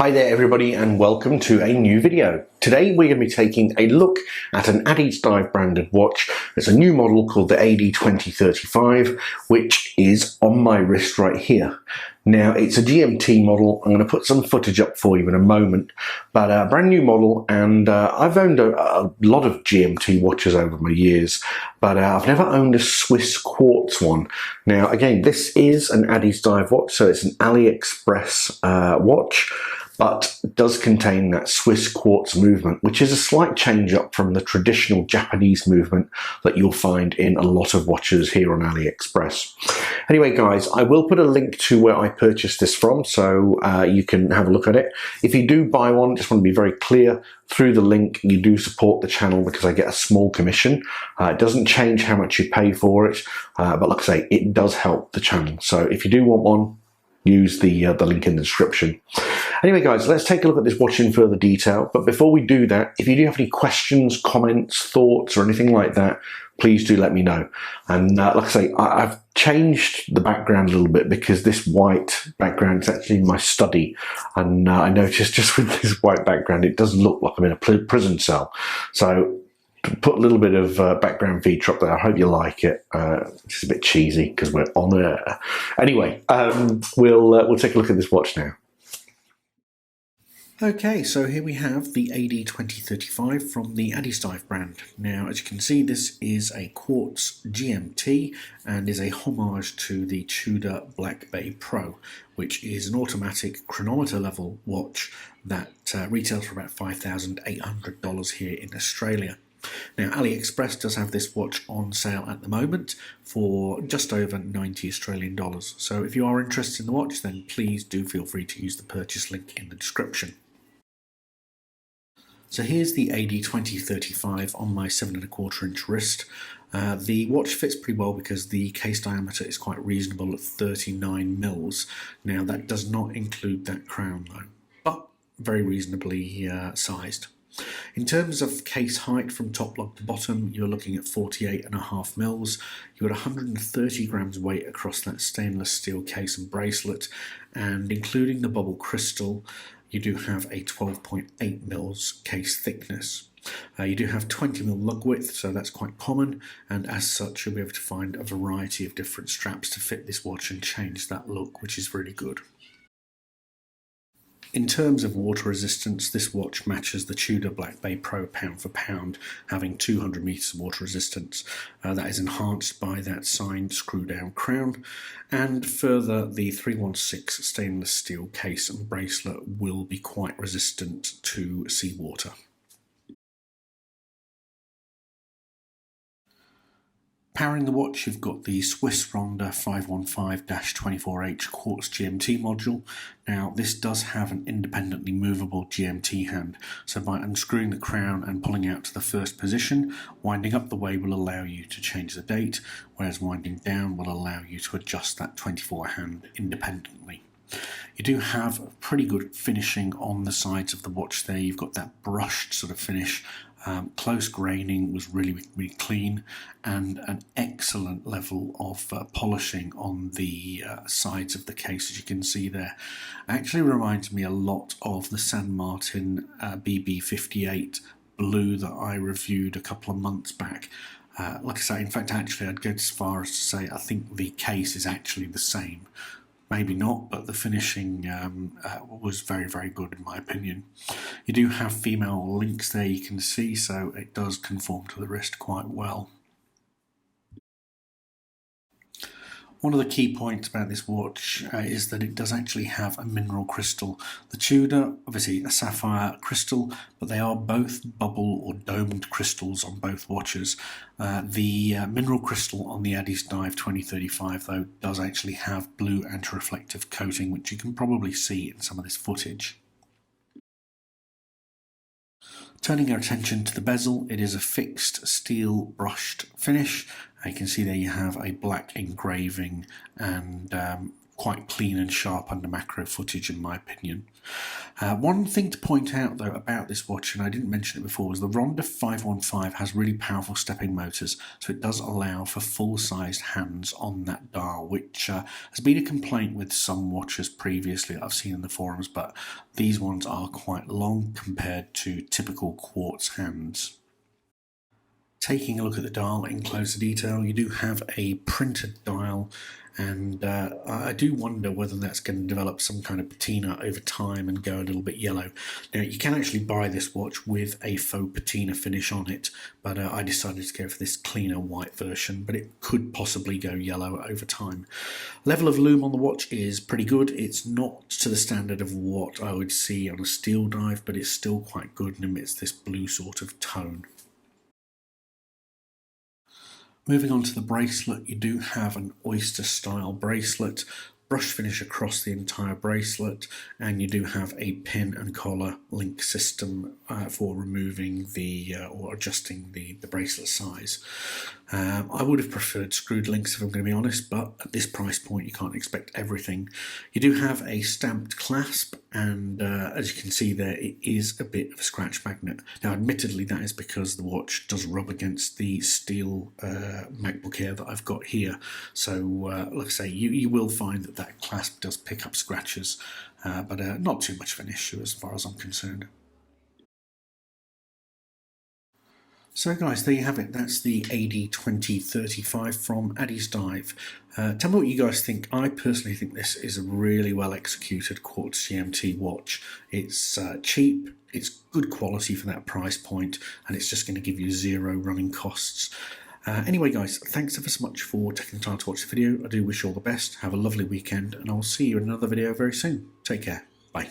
Hi there everybody and welcome to a new video. Today we're going to be taking a look at an AddiesDive branded watch. It's a new model called the AD-2035, which is on my wrist right here. Now it's a GMT model. I'm going to put some footage up for you in a moment, but a brand new model, and I've owned a lot of GMT watches over my years, but I've never owned a Swiss Quartz one. Now again, this is an AddiesDive watch, so it's an AliExpress watch, but does contain that Swiss Quartz movement, which is a slight change up from the traditional Japanese movement that you'll find in a lot of watches here on AliExpress. Anyway guys, I will put a link to where I purchased this from, so you can have a look at it. If you do buy one, just want to be very clear, through the link you do support the channel because I get a small commission. It doesn't change how much you pay for it, but like I say, it does help the channel. So if you do want one, use the link in the description. Anyway guys, let's take a look at this watch in further detail. But before we do that, if you do have any questions, comments, thoughts or anything like that, please do let me know. And like I say, I've changed the background a little bit because this white background is actually my study. And I noticed just with this white background, it does look like I'm in a prison cell. So put a little bit of background feature up there. I hope you like it. It's a bit cheesy because we're on air. Anyway, we'll take a look at this watch now. Okay, so here we have the AD-2035 from the AddiesDive brand. Now, as you can see, this is a Quartz GMT and is a homage to the Tudor Black Bay Pro, which is an automatic chronometer level watch that retails for about $5,800 here in Australia. Now, AliExpress does have this watch on sale at the moment for just over 90 Australian dollars. So if you are interested in the watch, then please do feel free to use the purchase link in the description. So here's the AD-2035 on my 7¼ inch wrist. The watch fits pretty well because the case diameter is quite reasonable at 39 mils. Now that does not include that crown though, but very reasonably sized. In terms of case height from top lug to bottom, you're looking at 48.5 mils. You got 130 grams weight across that stainless steel case and bracelet, and including the bubble crystal, you do have a 12.8 mils case thickness. You do have 20 mil lug width, so that's quite common, and as such you'll be able to find a variety of different straps to fit this watch and change that look, which is really good. In terms of water resistance, this watch matches the Tudor Black Bay Pro pound for pound, having 200 meters of water resistance. That is enhanced by that signed screw-down crown, and further, the 316 stainless steel case and bracelet will be quite resistant to seawater. Powering the watch, you've got the SWISS Ronda 515-24H Quartz GMT module. Now, this does have an independently movable GMT hand, so by unscrewing the crown and pulling out to the first position, winding up the way will allow you to change the date, whereas winding down will allow you to adjust that 24 hand independently. You do have pretty good finishing on the sides of the watch there. You've got that brushed sort of finish. Close graining was really clean, and an excellent level of polishing on the sides of the case, as you can see there. Actually reminds me a lot of the San Martin BB58 Blue that I reviewed a couple of months back. Like I say, in fact, actually I'd go as far as to say I think the case is actually the same. Maybe not, but the finishing was very good in my opinion. You do have female links there, you can see, so it does conform to the wrist quite well. One of the key points about this watch is that it does actually have a mineral crystal. The Tudor, obviously a sapphire crystal, but they are both bubble or domed crystals on both watches. The mineral crystal on the AddiesDive 2035 though does actually have blue anti-reflective coating, which you can probably see in some of this footage. Turning our attention to the bezel, it is a fixed steel brushed finish. You can see there you have a black engraving and quite clean and sharp under macro footage in my opinion. One thing to point out though about this watch, and I didn't mention it before, is the Ronda 515 has really powerful stepping motors, so it does allow for full-sized hands on that dial, which has been a complaint with some watches previously that I've seen in the forums, but these ones are quite long compared to typical quartz hands. Taking a look at the dial in closer detail, you do have a printed dial, and I do wonder whether that's going to develop some kind of patina over time and go a little bit yellow. Now, you can actually buy this watch with a faux patina finish on it, but I decided to go for this cleaner white version, but it could possibly go yellow over time. Level of lume on the watch is pretty good. It's not to the standard of what I would see on a steel dive, but it's still quite good and emits this blue sort of tone. Moving on to the bracelet, you do have an oyster style bracelet, brush finish across the entire bracelet, and you do have a pin and collar link system for removing the or adjusting the bracelet size. I would have preferred screwed links if I'm going to be honest, but at this price point you can't expect everything. You do have a stamped clasp, and as you can see there, it is a bit of a scratch magnet. Now admittedly that is because the watch does rub against the steel MacBook Air that I've got here, so like I say, you will find that clasp does pick up scratches, but not too much of an issue as far as I'm concerned. So guys, there you have it. That's the AD-2035 from AddiesDive. Tell me what you guys think. I personally think this is a really well executed Quartz GMT watch. It's cheap, it's good quality for that price point, and it's just going to give you zero running costs. Anyway guys, thanks ever so much for taking the time to watch the video. I do wish you all the best. Have a lovely weekend, and I'll see you in another video very soon. Take care. Bye.